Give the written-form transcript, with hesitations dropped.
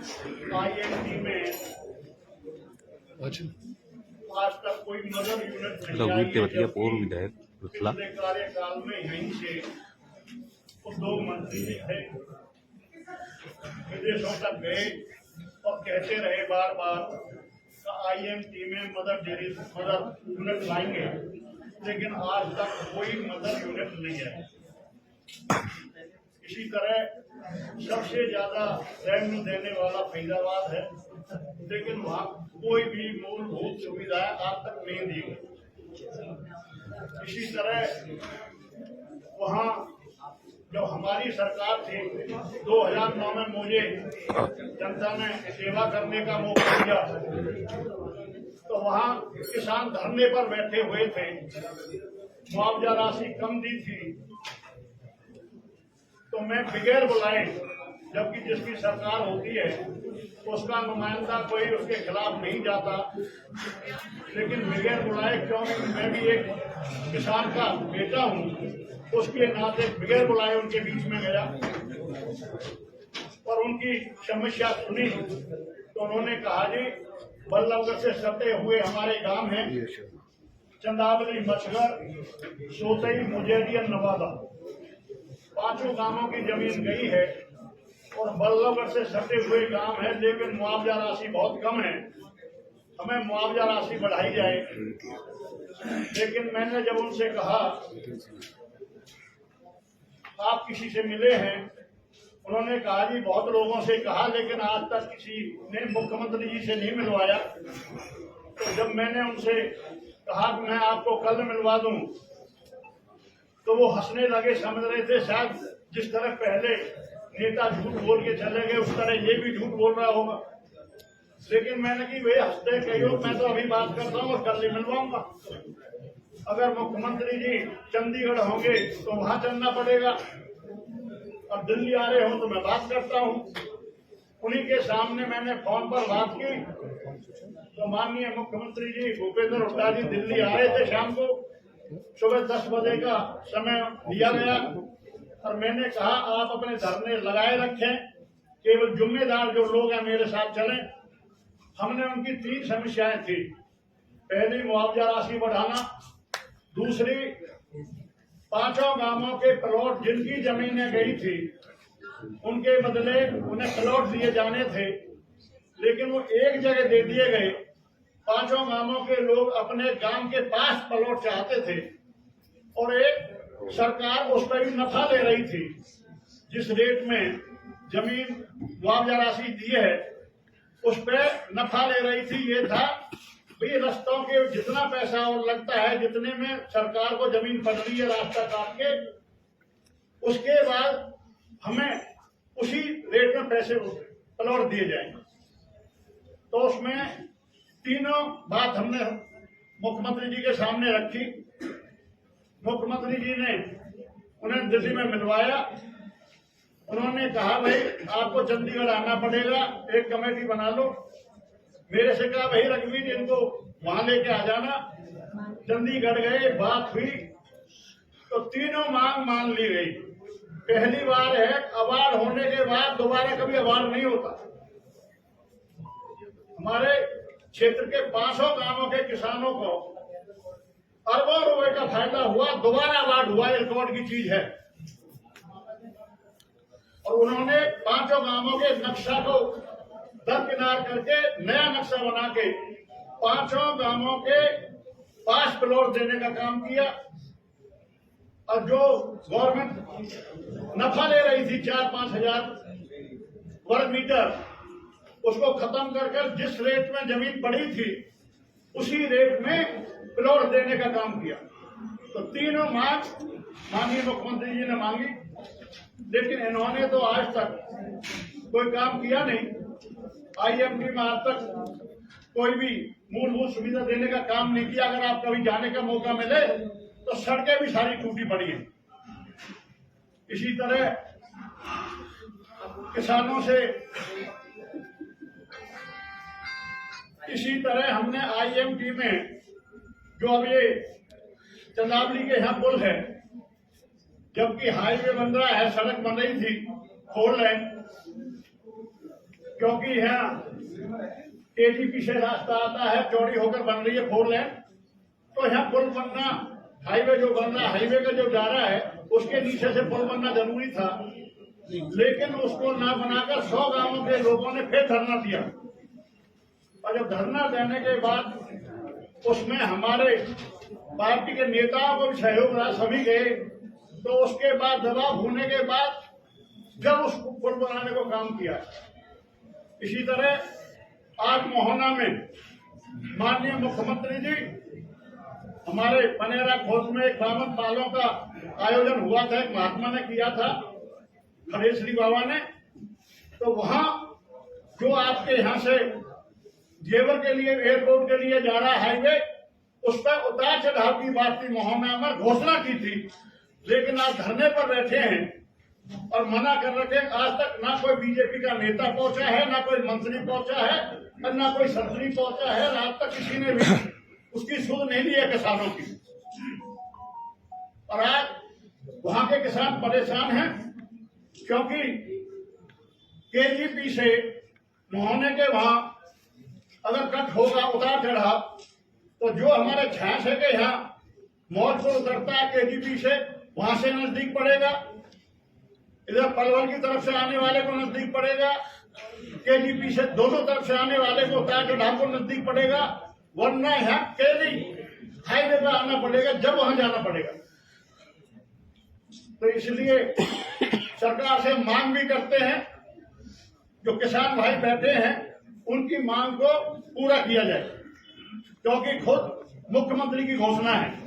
IMT में आज तक कोई मदर यूनिट नहीं आई है, पिछले कार्यकाल में यहीं से तो 2 मंत्री भी थे, विदेशों तक गए और कहते रहे बार बार IMT में मदर यूनिट लाएंगे, लेकिन आज तक कोई मदर यूनिट नहीं है। इसी तरह सबसे ज्यादा रेवेन्यू देने वाला फैजाबाद है, लेकिन वहाँ कोई भी मूलभूत सुविधाएं आज तक नहीं दी गई। इसी तरह वहाँ जब हमारी सरकार थी 2009 में मुझे जनता ने सेवा करने का मौका दिया, तो वहाँ किसान धरने पर बैठे हुए थे, मुआवजा राशि कम दी थी, तो मैं बगैर बुलाए, जबकि जिसकी सरकार होती है उसका नुमाइंदा कोई उसके खिलाफ नहीं जाता, लेकिन बगैर बुलाए, क्योंकि मैं भी एक किसान का बेटा हूँ, उसके नाते बगैर बुलाए उनके बीच में गया और उनकी समस्या सुनी। तो उन्होंने कहा जी बल्लभगढ़ से सटे हुए हमारे गांव हैं, चंदावली, मछगर, सोतई, मुजेरिया, नवादा, 5 गांवों की जमीन गई है और बल्लभगढ़ से सटे हुए गांव है, लेकिन मुआवजा राशि बहुत कम है, हमें मुआवजा राशि बढ़ाई जाए। लेकिन मैंने जब उनसे कहा आप किसी से मिले हैं, उन्होंने कहा जी बहुत लोगों से कहा, लेकिन आज तक किसी ने मुख्यमंत्री जी से नहीं मिलवाया। तो जब मैंने उनसे कहा कि मैं आपको कल मिलवा दूं, तो वो हंसने लगे, समझ रहे थे शायद जिस तरह पहले नेता झूठ बोल के चले गए उस तरह ये भी झूठ बोल रहा होगा। लेकिन मैंने कि वे हंसते कहियो, मैं तो अभी बात करता हूँ और कल ही मिलवाऊंगा। अगर मुख्यमंत्री जी चंडीगढ़ होंगे तो वहां चलना पड़ेगा, और दिल्ली आ रहे हो तो मैं बात करता हूँ। उन्हीं के सामने मैंने फोन पर बात की, तो माननीय मुख्यमंत्री जी भूपेंद्र हुड्डा जी दिल्ली आ रहे थे, शाम को सुबह 10 बजे का समय दिया गया, और मैंने कहा आप अपने धरने लगाए रखें, केवल जिम्मेदार जो लोग हैं मेरे साथ चलें। हमने उनकी 3 समस्याएं थी। पहली, मुआवजा राशि बढ़ाना। दूसरी, 5 गांवों के प्लॉट जिनकी जमीनें गई थी उनके बदले उन्हें प्लॉट दिए जाने थे, लेकिन वो एक जगह दे दिए गए। 5 गांवों के लोग अपने गांव के पास प्लॉट चाहते थे और एक सरकार उस पर भी नफा ले रही थी। जिस रेट में जमीन मुआवजा राशि दी है उस पर नफा ले रही थी। ये था भाई रस्तों के जितना पैसा और लगता है, जितने में सरकार को जमीन पड़ रही है रास्ता काट के, उसके बाद हमें उसी रेट में पैसे प्लॉट दिए जाएंगे। तो उसमें तीनों बात हमने मुख्यमंत्री जी के सामने रखी। मुख्यमंत्री जी ने उन्हें दिल्ली में मिलवाया। उन्होंने कहा भाई आपको चंडीगढ़ आना पड़ेगा, एक कमेटी बना लो। मेरे से कहा भाई रघुवीर इनको वहां लेके आ जाना। चंडीगढ़ गए, बात हुई तो तीनों मांग मान ली गई। पहली बार है अवार्ड होने के बाद दोबारा कभी अवार्ड नहीं होता। हमारे क्षेत्र के 500 गांवों के किसानों को अरबों रुपए का फायदा हुआ, दोबारा अवार्ड हुआ, रिकॉर्ड की चीज है। और उन्होंने 5 गांवों के नक्शा को दरकिनार करके नया नक्शा बना के 5 गांवों के 5 प्लॉट देने का काम किया। और जो गवर्नमेंट नफा ले रही थी 4-5 हजार वर्ग मीटर, उसको खत्म करके जिस रेट में जमीन पड़ी थी उसी रेट में प्लॉट देने का काम किया। तो तीनों मांग माननीय मुख्यमंत्री जी ने मांगी, लेकिन इन्होंने तो आज तक कोई काम किया नहीं। IMT में आज तक कोई भी मूलभूत सुविधा देने का काम नहीं किया। अगर आप कभी जाने का मौका मिले तो सड़कें भी सारी टूटी पड़ी हैं। इसी तरह किसानों से हमने IMT में जो अब ये चंदावली के यहाँ पुल है, जबकि हाईवे बन रहा है, सड़क बन रही थी 4 लेन, क्योंकि यहाँ केजीपी से रास्ता आता है, चौड़ी होकर बन रही है 4 लेन, तो यहाँ पुल बनना, हाईवे जो बन रहा, हाईवे का जो जा रहा है उसके नीचे से पुल बनना जरूरी था, लेकिन उसको ना बनाकर 100 गांवों के लोगों ने फिर धरना दिया। और जब धरना देने के बाद उसमें हमारे पार्टी के नेताओं को भी सहयोग रहा, सभी गए, तो उसके बाद दबाव होने के बाद जब उस पुल बनाने को काम किया। इसी तरह आज मोहना में माननीय मुख्यमंत्री जी, हमारे पनेरा खोत में एक बावन पालों का आयोजन हुआ था, एक महात्मा ने किया था, खड़ेश्वरी बाबा ने, तो वहां जो आपके यहाँ से जेवर के लिए, एयरपोर्ट के लिए जा रहा हाईवे, उस पर उतार चढ़ाव की बात थी, मोहना में घोषणा की थी, लेकिन आज धरने पर बैठे हैं और मना कर रखे। आज तक ना कोई बीजेपी का नेता पहुंचा है, ना कोई मंत्री पहुंचा है, और ना कोई मंत्री पहुंचा है। आज तक किसी ने भी उसकी सुध नहीं ली है किसानों की। और आज वहां के किसान परेशान हैं, क्योंकि केजीपी से मोहने के वहां अगर कट होगा उतार चढ़ाव, तो जो हमारे झांसे के यहाँ मौजपुर उतरता है केजीपी से, वहां से नजदीक पड़ेगा, इधर पलवल की तरफ से आने वाले को नजदीक पड़ेगा, केजीपी से दोनों तरफ से आने वाले को उतार चढ़ाव को नजदीक पड़ेगा, वरना यहाँ केली हाईवे पर आना पड़ेगा, जब वहां जाना पड़ेगा। तो इसलिए सरकार से मांग भी करते हैं, जो किसान भाई बैठे हैं उनकी मांग को पूरा किया जाए, क्योंकि खुद मुख्यमंत्री की घोषणा है।